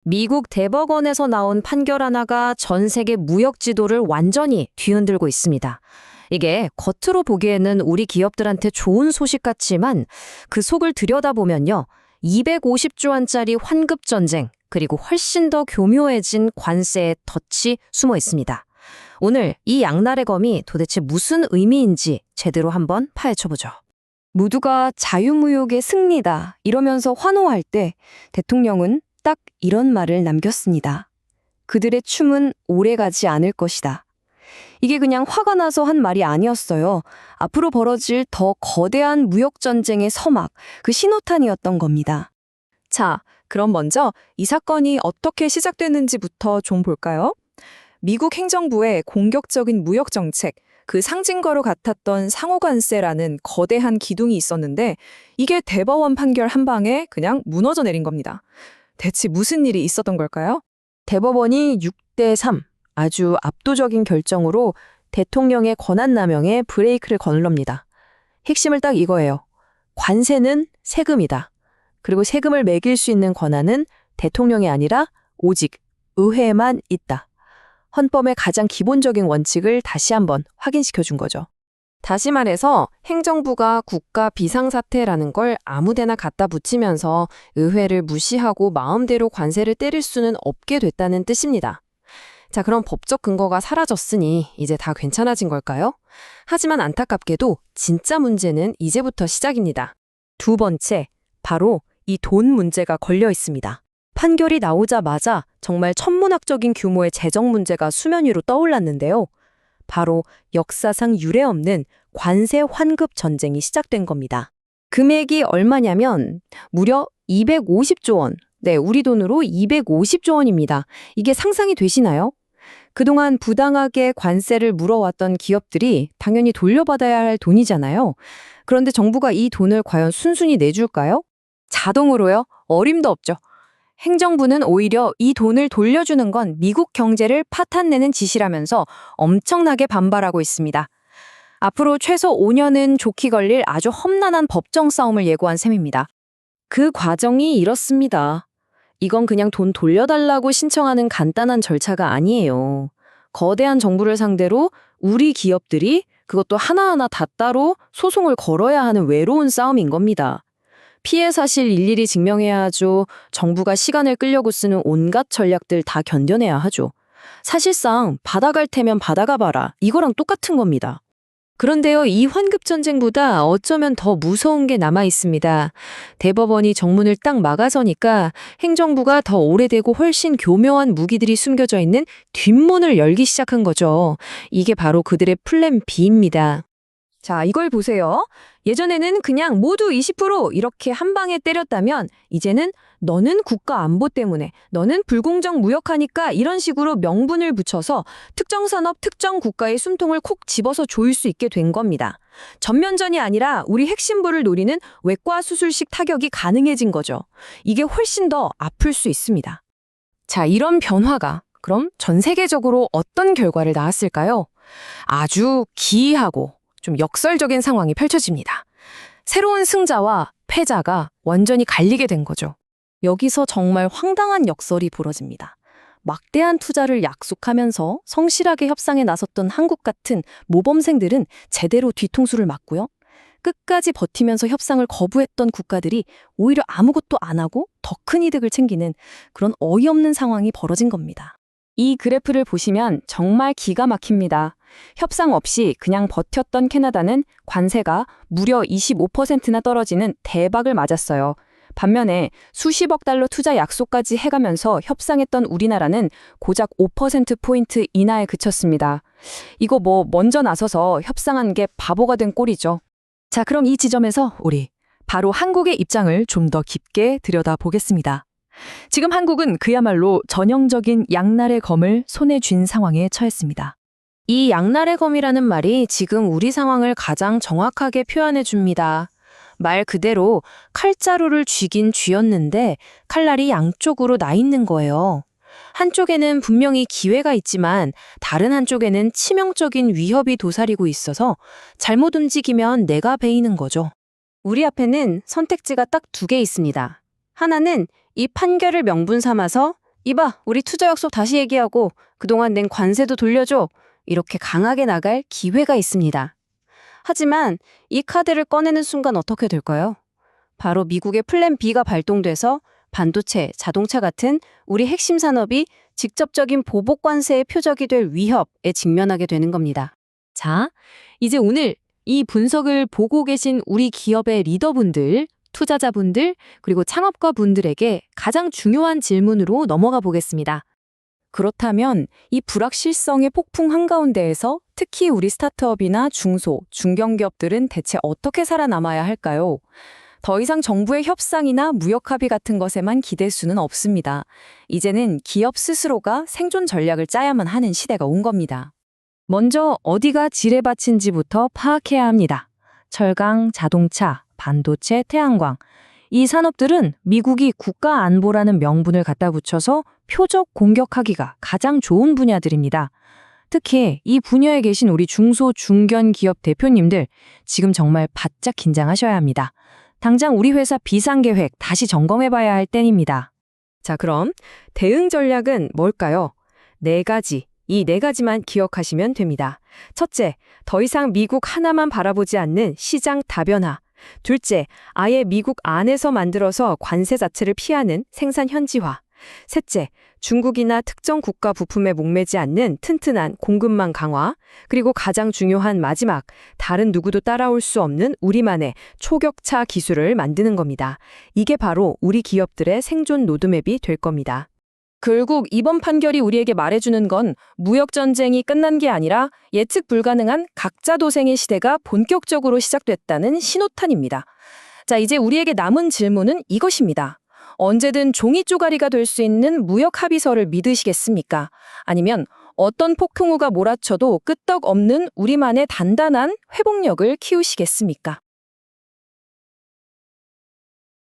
미국 대법원에서 나온 판결 하나가 전 세계 무역 지도를 완전히 뒤흔들고 있습니다. 이게 겉으로 보기에는 우리 기업들한테 좋은 소식 같지만 그 속을 들여다보면요. 250조 원짜리 환급 전쟁, 그리고 훨씬 더 교묘해진 관세의 덫이 숨어 있습니다. 오늘 이 양날의 검이 도대체 무슨 의미인지 제대로 한번 파헤쳐보죠. 모두가 자유무역의 승리다 이러면서 환호할 때 대통령은 딱 이런 말을 남겼습니다. 그들의 춤은 오래가지 않을 것이다. 이게 그냥 화가 나서 한 말이 아니었어요. 앞으로 벌어질 더 거대한 무역전쟁의 서막, 그 신호탄이었던 겁니다. 자, 그럼 먼저 이 사건이 어떻게 시작됐는지부터 좀 볼까요? 미국 행정부의 공격적인 무역 정책, 그 상징과로 같았던 상호관세라는 거대한 기둥이 있었는데 이게 대법원 판결 한 방에 그냥 무너져 내린 겁니다. 대체 무슨 일이 있었던 걸까요? 대법원이 6대3, 아주 압도적인 결정으로 대통령의 권한남용에 브레이크를 걸럽니다. 핵심을 딱 이거예요. 관세는 세금이다. 그리고 세금을 매길 수 있는 권한은 대통령이 아니라 오직 의회에만 있다. 헌법의 가장 기본적인 원칙을 다시 한번 확인시켜 준 거죠. 다시 말해서 행정부가 국가 비상사태라는 걸 아무데나 갖다 붙이면서 의회를 무시하고 마음대로 관세를 때릴 수는 없게 됐다는 뜻입니다. 자, 그럼 법적 근거가 사라졌으니 이제 다 괜찮아진 걸까요? 하지만 안타깝게도 진짜 문제는 이제부터 시작입니다. 두 번째, 바로 이 돈 문제가 걸려 있습니다. 판결이 나오자마자 정말 천문학적인 규모의 재정 문제가 수면 위로 떠올랐는데요. 바로 역사상 유례없는 관세 환급 전쟁이 시작된 겁니다. 금액이 얼마냐면 무려 250조 원. 네, 우리 돈으로 250조 원입니다. 이게 상상이 되시나요? 그동안 부당하게 관세를 물어왔던 기업들이 당연히 돌려받아야 할 돈이잖아요. 그런데 정부가 이 돈을 과연 순순히 내줄까요? 자동으로요? 어림도 없죠. 행정부는 오히려 이 돈을 돌려주는 건 미국 경제를 파탄내는 짓이라면서 엄청나게 반발하고 있습니다. 앞으로 최소 5년은 좋게 걸릴 아주 험난한 법정 싸움을 예고한 셈입니다. 그 과정이 이렇습니다. 이건 그냥 돈 돌려달라고 신청하는 간단한 절차가 아니에요. 거대한 정부를 상대로 우리 기업들이 그것도 하나하나 다 따로 소송을 걸어야 하는 외로운 싸움인 겁니다. 피해 사실 일일이 증명해야 하죠. 정부가 시간을 끌려고 쓰는 온갖 전략들 다 견뎌내야 하죠. 사실상 받아갈 테면 받아가 봐라. 이거랑 똑같은 겁니다. 그런데요, 이 환급 전쟁보다 어쩌면 더 무서운 게 남아 있습니다. 대법원이 정문을 딱 막아서니까 행정부가 더 오래되고 훨씬 교묘한 무기들이 숨겨져 있는 뒷문을 열기 시작한 거죠. 이게 바로 그들의 플랜 B입니다. 자, 이걸 보세요. 예전에는 그냥 모두 20% 이렇게 한 방에 때렸다면 이제는 너는 국가 안보 때문에, 너는 불공정 무역하니까 이런 식으로 명분을 붙여서 특정 산업, 특정 국가의 숨통을 콕 집어서 조일 수 있게 된 겁니다. 전면전이 아니라 우리 핵심부를 노리는 외과 수술식 타격이 가능해진 거죠. 이게 훨씬 더 아플 수 있습니다. 자, 이런 변화가 그럼 전 세계적으로 어떤 결과를 낳았을까요? 아주 기이하고 좀 역설적인 상황이 펼쳐집니다. 새로운 승자와 패자가 완전히 갈리게 된 거죠. 여기서 정말 황당한 역설이 벌어집니다. 막대한 투자를 약속하면서 성실하게 협상에 나섰던 한국 같은 모범생들은 제대로 뒤통수를 맞고요. 끝까지 버티면서 협상을 거부했던 국가들이 오히려 아무것도 안 하고 더 큰 이득을 챙기는 그런 어이없는 상황이 벌어진 겁니다. 이 그래프를 보시면 정말 기가 막힙니다. 협상 없이 그냥 버텼던 캐나다는 관세가 무려 25%나 떨어지는 대박을 맞았어요. 반면에 수십억 달러 투자 약속까지 해가면서 협상했던 우리나라는 고작 5%포인트 이하에 그쳤습니다. 이거 먼저 나서서 협상한 게 바보가 된 꼴이죠. 자, 그럼 이 지점에서 우리 바로 한국의 입장을 좀 더 깊게 들여다보겠습니다. 지금 한국은 그야말로 전형적인 양날의 검을 손에 쥔 상황에 처했습니다. 이 양날의 검이라는 말이 지금 우리 상황을 가장 정확하게 표현해 줍니다. 말 그대로 칼자루를 쥐긴 쥐었는데 칼날이 양쪽으로 나 있는 거예요. 한쪽에는 분명히 기회가 있지만 다른 한쪽에는 치명적인 위협이 도사리고 있어서 잘못 움직이면 내가 베이는 거죠. 우리 앞에는 선택지가 딱 두 개 있습니다. 하나는 이 판결을 명분 삼아서 이봐, 우리 투자 약속 다시 얘기하고 그동안 낸 관세도 돌려줘. 이렇게 강하게 나갈 기회가 있습니다. 하지만 이 카드를 꺼내는 순간 어떻게 될까요? 바로 미국의 플랜 B가 발동돼서 반도체, 자동차 같은 우리 핵심 산업이 직접적인 보복 관세의 표적이 될 위협에 직면하게 되는 겁니다. 자, 이제 오늘 이 분석을 보고 계신 우리 기업의 리더분들, 투자자분들, 그리고 창업가 분들에게 가장 중요한 질문으로 넘어가 보겠습니다. 그렇다면 이 불확실성의 폭풍 한가운데에서 특히 우리 스타트업이나 중소, 중견기업들은 대체 어떻게 살아남아야 할까요? 더 이상 정부의 협상이나 무역 합의 같은 것에만 기댈 수는 없습니다. 이제는 기업 스스로가 생존 전략을 짜야만 하는 시대가 온 겁니다. 먼저 어디가 지뢰밭인지부터 파악해야 합니다. 철강, 자동차, 반도체, 태양광. 이 산업들은 미국이 국가 안보라는 명분을 갖다 붙여서 표적 공격하기가 가장 좋은 분야들입니다. 특히 이 분야에 계신 우리 중소, 중견 기업 대표님들 지금 정말 바짝 긴장하셔야 합니다. 당장 우리 회사 비상계획 다시 점검해봐야 할 때입니다. 자, 그럼 대응 전략은 뭘까요? 이 네 가지만 기억하시면 됩니다. 첫째, 더 이상 미국 하나만 바라보지 않는 시장 다변화. 둘째, 아예 미국 안에서 만들어서 관세 자체를 피하는 생산 현지화. 셋째, 중국이나 특정 국가 부품에 목매지 않는 튼튼한 공급망 강화. 그리고 가장 중요한 마지막, 다른 누구도 따라올 수 없는 우리만의 초격차 기술을 만드는 겁니다. 이게 바로 우리 기업들의 생존 로드맵이 될 겁니다. 결국 이번 판결이 우리에게 말해주는 건 무역 전쟁이 끝난 게 아니라 예측 불가능한 각자 도생의 시대가 본격적으로 시작됐다는 신호탄입니다. 자, 이제 우리에게 남은 질문은 이것입니다. 언제든 종이 쪼가리가 될 수 있는 무역 합의서를 믿으시겠습니까? 아니면 어떤 폭풍우가 몰아쳐도 끄떡 없는 우리만의 단단한 회복력을 키우시겠습니까?